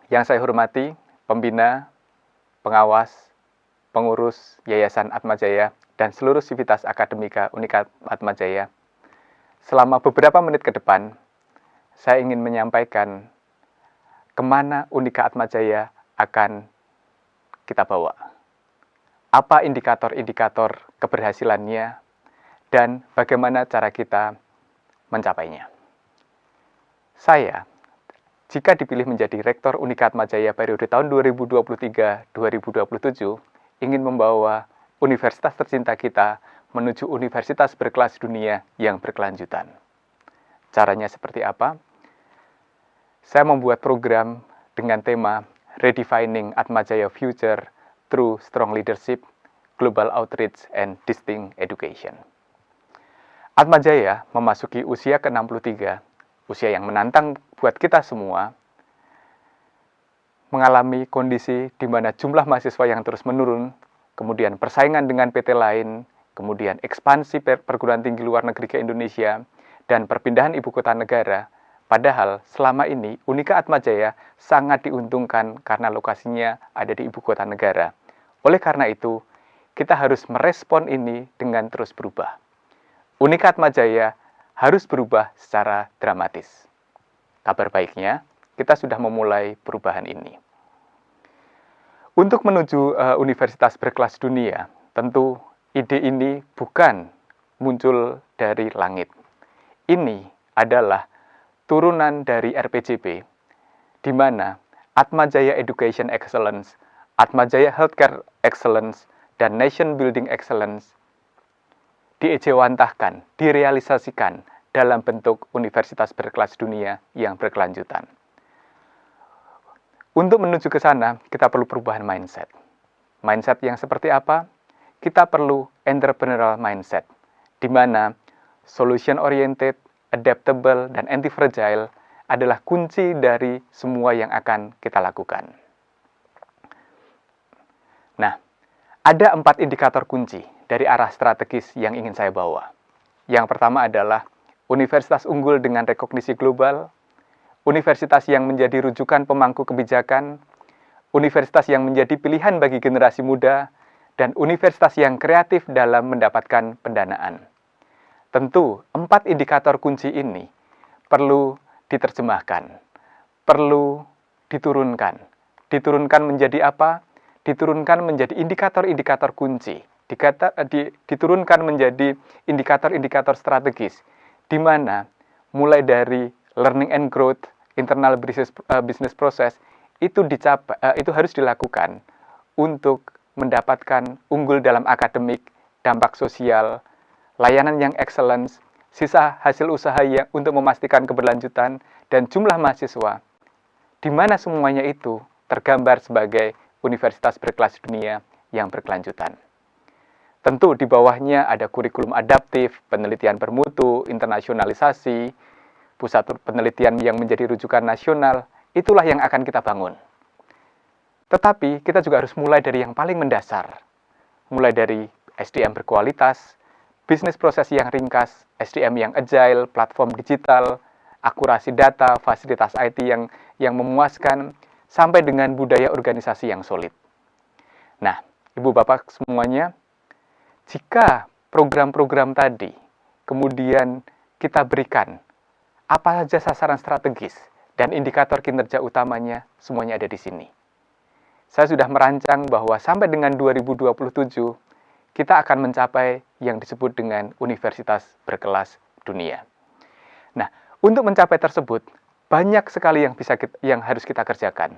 Yang saya hormati, pembina, pengawas, pengurus Yayasan Atmajaya, dan seluruh sivitas akademika Unika Atmajaya. Selama beberapa menit ke depan, saya ingin menyampaikan kemana Unika Atmajaya akan kita bawa. Apa indikator-indikator keberhasilannya, dan bagaimana cara kita mencapainya. Saya, jika dipilih menjadi Rektor Unika Atmajaya periode tahun 2023-2027, ingin membawa universitas tercinta kita menuju universitas berkelas dunia yang berkelanjutan. Caranya seperti apa? Saya membuat program dengan tema Redefining Atmajaya Future through Strong Leadership, Global Outreach, and Distinct Education. Atmajaya memasuki usia ke-63, usia yang menantang buat kita semua, mengalami kondisi di mana jumlah mahasiswa yang terus menurun, kemudian persaingan dengan PT lain, kemudian ekspansi perguruan tinggi luar negeri ke Indonesia, dan perpindahan ibu kota negara. Padahal selama ini Unika Atmajaya sangat diuntungkan karena lokasinya ada di ibu kota negara. Oleh karena itu, kita harus merespon ini dengan terus berubah. Unika Atmajaya harus berubah secara dramatis. Kabar baiknya, kita sudah memulai perubahan ini. Untuk menuju universitas berkelas dunia, tentu ide ini bukan muncul dari langit. Ini adalah turunan dari RPJP, di mana Atmajaya Education Excellence, Atmajaya Healthcare Excellence, dan Nation Building Excellence diejawantahkan, direalisasikan dalam bentuk universitas berkelas dunia yang berkelanjutan. Untuk menuju ke sana, kita perlu perubahan mindset. Mindset yang seperti apa? Kita perlu entrepreneurial mindset, di mana solution-oriented, adaptable, dan anti-fragile adalah kunci dari semua yang akan kita lakukan. Nah, ada 4 indikator kunci dari arah strategis yang ingin saya bawa. Yang pertama adalah universitas unggul dengan rekognisi global, universitas yang menjadi rujukan pemangku kebijakan, universitas yang menjadi pilihan bagi generasi muda, dan universitas yang kreatif dalam mendapatkan pendanaan. Tentu, 4 indikator kunci ini perlu diterjemahkan, perlu diturunkan. Diturunkan menjadi apa? Diturunkan menjadi indikator-indikator kunci, diturunkan menjadi indikator-indikator strategis, di mana mulai dari learning and growth, internal business process, itu harus dilakukan untuk mendapatkan unggul dalam akademik, dampak sosial, layanan yang excellence, sisa hasil usaha yang untuk memastikan keberlanjutan, dan jumlah mahasiswa, di mana semuanya itu tergambar sebagai universitas berkelas dunia yang berkelanjutan. Tentu di bawahnya ada kurikulum adaptif, penelitian bermutu, internasionalisasi, pusat penelitian yang menjadi rujukan nasional, itulah yang akan kita bangun. Tetapi kita juga harus mulai dari yang paling mendasar. Mulai dari SDM berkualitas, bisnis proses yang ringkas, SDM yang agile, platform digital, akurasi data, fasilitas IT yang memuaskan, sampai dengan budaya organisasi yang solid. Nah, Ibu Bapak semuanya, jika program-program tadi kemudian kita berikan apa saja sasaran strategis dan indikator kinerja utamanya, semuanya ada di sini. Saya sudah merancang bahwa sampai dengan 2027, kita akan mencapai yang disebut dengan universitas berkelas dunia. Nah, untuk mencapai tersebut, banyak sekali yang harus kita kerjakan.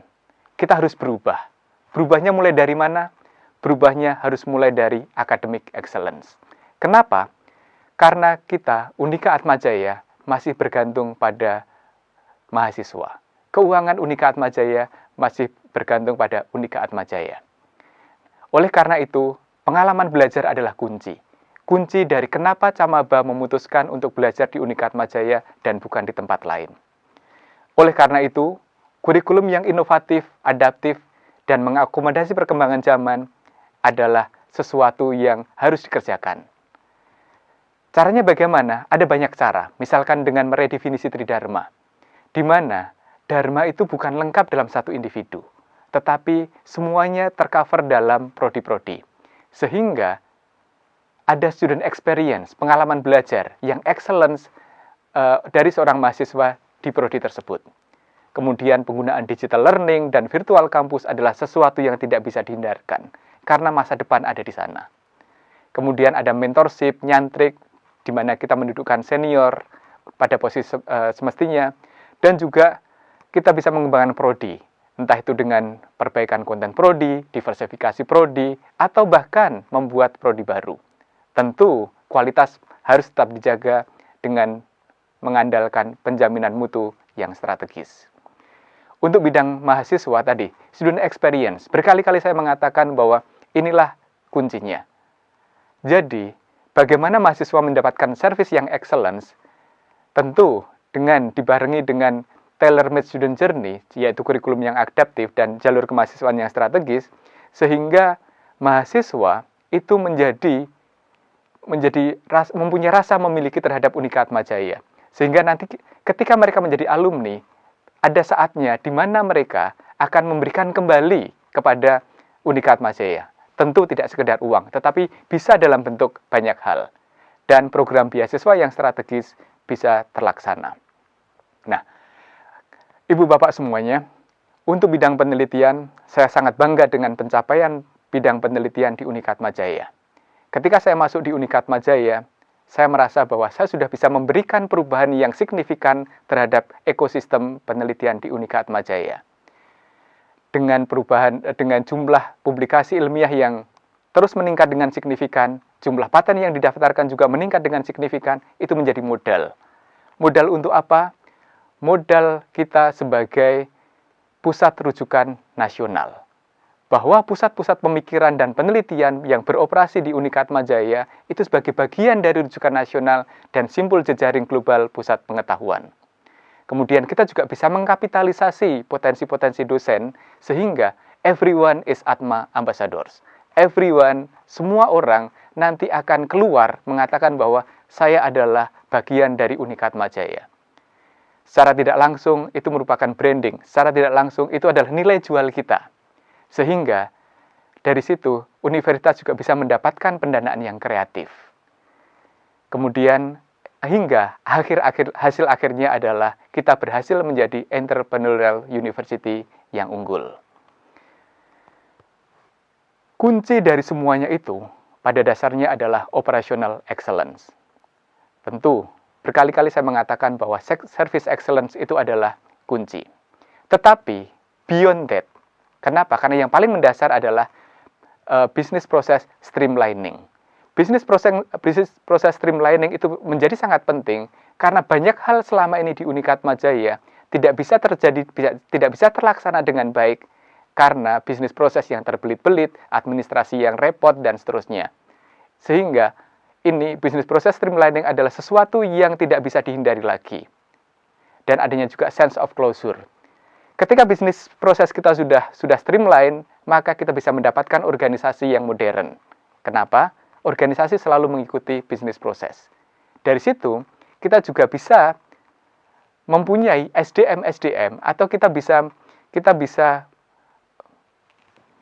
Kita harus berubah. Berubahnya mulai dari mana? Berubahnya harus mulai dari academic excellence. Kenapa? Karena kita, Unika Atmajaya, masih bergantung pada mahasiswa. Keuangan Unika Atmajaya masih bergantung pada Unika Atmajaya. Oleh karena itu, pengalaman belajar adalah kunci. Kunci dari kenapa Camaba memutuskan untuk belajar di Unika Atmajaya dan bukan di tempat lain. Oleh karena itu, kurikulum yang inovatif, adaptif, dan mengakomodasi perkembangan zaman adalah sesuatu yang harus dikerjakan. Caranya bagaimana? Ada banyak cara, misalkan dengan meredefinisi tridharma, di mana Dharma itu bukan lengkap dalam satu individu, tetapi semuanya tercover dalam prodi-prodi. Sehingga ada student experience, pengalaman belajar yang excellence dari seorang mahasiswa di prodi tersebut. Kemudian penggunaan digital learning dan virtual campus adalah sesuatu yang tidak bisa dihindarkan, karena masa depan ada di sana. Kemudian ada mentorship, nyantrik, di mana kita mendudukkan senior pada posisi semestinya, dan juga kita bisa mengembangkan prodi, entah itu dengan perbaikan konten prodi, diversifikasi prodi, atau bahkan membuat prodi baru. Tentu, kualitas harus tetap dijaga dengan mengandalkan penjaminan mutu yang strategis. Untuk bidang mahasiswa tadi, student experience, berkali-kali saya mengatakan bahwa inilah kuncinya. Jadi, bagaimana mahasiswa mendapatkan service yang excellence, tentu dengan dibarengi dengan tailor-made student journey, yaitu kurikulum yang adaptif dan jalur kemahasiswaan yang strategis, sehingga mahasiswa itu mempunyai rasa memiliki terhadap Unika Atmajaya. Sehingga nanti ketika mereka menjadi alumni, ada saatnya di mana mereka akan memberikan kembali kepada Unika Atmajaya. Tentu tidak sekedar uang, tetapi bisa dalam bentuk banyak hal. Dan program beasiswa yang strategis bisa terlaksana. Nah, Ibu Bapak semuanya, untuk bidang penelitian, saya sangat bangga dengan pencapaian bidang penelitian di Unika Atmajaya. Ketika saya masuk di Unika Atmajaya, saya merasa bahwa saya sudah bisa memberikan perubahan yang signifikan terhadap ekosistem penelitian di Unika Atmajaya. Dengan jumlah publikasi ilmiah yang terus meningkat dengan signifikan, jumlah paten yang didaftarkan juga meningkat dengan signifikan, itu menjadi modal. Modal untuk apa? Modal kita sebagai pusat rujukan nasional. Bahwa pusat-pusat pemikiran dan penelitian yang beroperasi di Unika Atmajaya itu sebagai bagian dari rujukan nasional dan simpul jejaring global pusat pengetahuan. Kemudian kita juga bisa mengkapitalisasi potensi-potensi dosen sehingga everyone is Atma ambassadors. Everyone, semua orang nanti akan keluar mengatakan bahwa saya adalah bagian dari Unika Atmajaya. Secara tidak langsung itu merupakan branding, secara tidak langsung itu adalah nilai jual kita. Sehingga dari situ universitas juga bisa mendapatkan pendanaan yang kreatif. Kemudian hingga hasil akhirnya adalah kita berhasil menjadi entrepreneurial university yang unggul. Kunci dari semuanya itu pada dasarnya adalah operational excellence. Tentu, berkali-kali saya mengatakan bahwa service excellence itu adalah kunci. Tetapi, beyond that, kenapa? Karena yang paling mendasar adalah business process streamlining. Business process streamlining itu menjadi sangat penting karena banyak hal selama ini di Unika Atmajaya tidak bisa terlaksana dengan baik karena bisnis proses yang terbelit-belit, administrasi yang repot, dan seterusnya. Sehingga ini bisnis proses streamlining adalah sesuatu yang tidak bisa dihindari lagi. Dan adanya juga sense of closure. Ketika bisnis proses kita sudah streamline, maka kita bisa mendapatkan organisasi yang modern. Kenapa? Organisasi selalu mengikuti bisnis proses. Dari situ, kita juga bisa mempunyai SDM atau kita bisa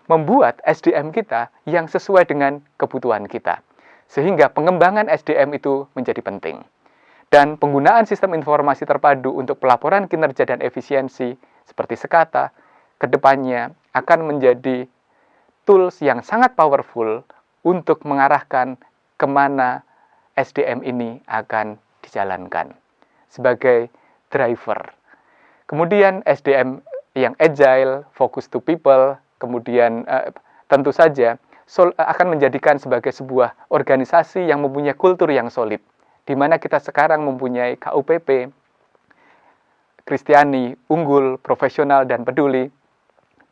membuat SDM kita yang sesuai dengan kebutuhan kita. Sehingga pengembangan SDM itu menjadi penting. Dan penggunaan sistem informasi terpadu untuk pelaporan kinerja dan efisiensi seperti Sekata, kedepannya akan menjadi tools yang sangat powerful untuk mengarahkan kemana SDM ini akan dijalankan sebagai driver. Kemudian SDM yang agile, focus to people, kemudian tentu saja akan menjadikan sebagai sebuah organisasi yang mempunyai kultur yang solid, di mana kita sekarang mempunyai KUPP, Kristiani, unggul, profesional, dan peduli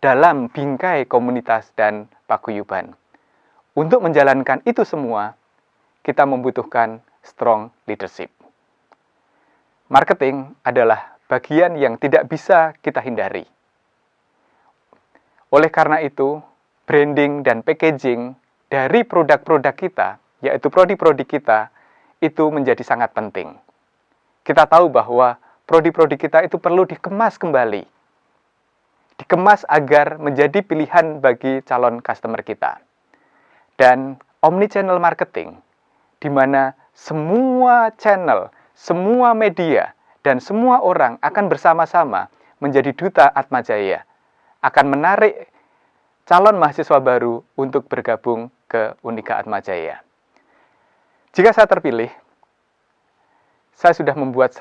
dalam bingkai komunitas dan paguyuban. Untuk menjalankan itu semua, kita membutuhkan strong leadership. Marketing adalah bagian yang tidak bisa kita hindari. Oleh karena itu, branding dan packaging dari produk-produk kita, yaitu prodi-prodi kita, itu menjadi sangat penting. Kita tahu bahwa prodi-prodi kita itu perlu dikemas kembali dikemas agar menjadi pilihan bagi calon customer kita. Dan omnichannel marketing, di mana semua channel, semua media, dan semua orang akan bersama-sama menjadi duta Atmajaya, akan menarik calon mahasiswa baru untuk bergabung ke Unika Atmajaya. Jika saya terpilih, saya sudah membuat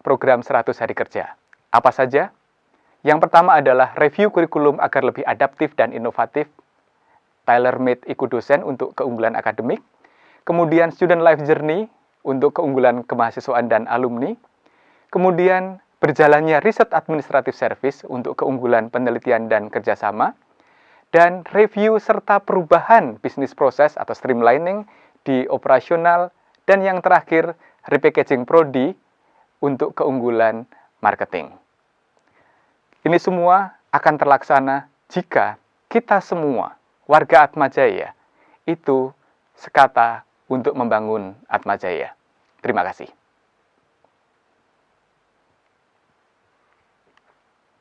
program 100 hari kerja. Apa saja? Yang pertama adalah review kurikulum agar lebih adaptif dan inovatif, tailor-made ikudosen untuk keunggulan akademik, kemudian student life journey untuk keunggulan kemahasiswaan dan alumni, kemudian berjalannya riset administratif service untuk keunggulan penelitian dan kerjasama, dan review serta perubahan bisnis proses atau streamlining di operasional, dan yang terakhir, repackaging prodi untuk keunggulan marketing. Ini semua akan terlaksana jika kita semua, warga Atmajaya, itu sekata untuk membangun Atmajaya. Terima kasih.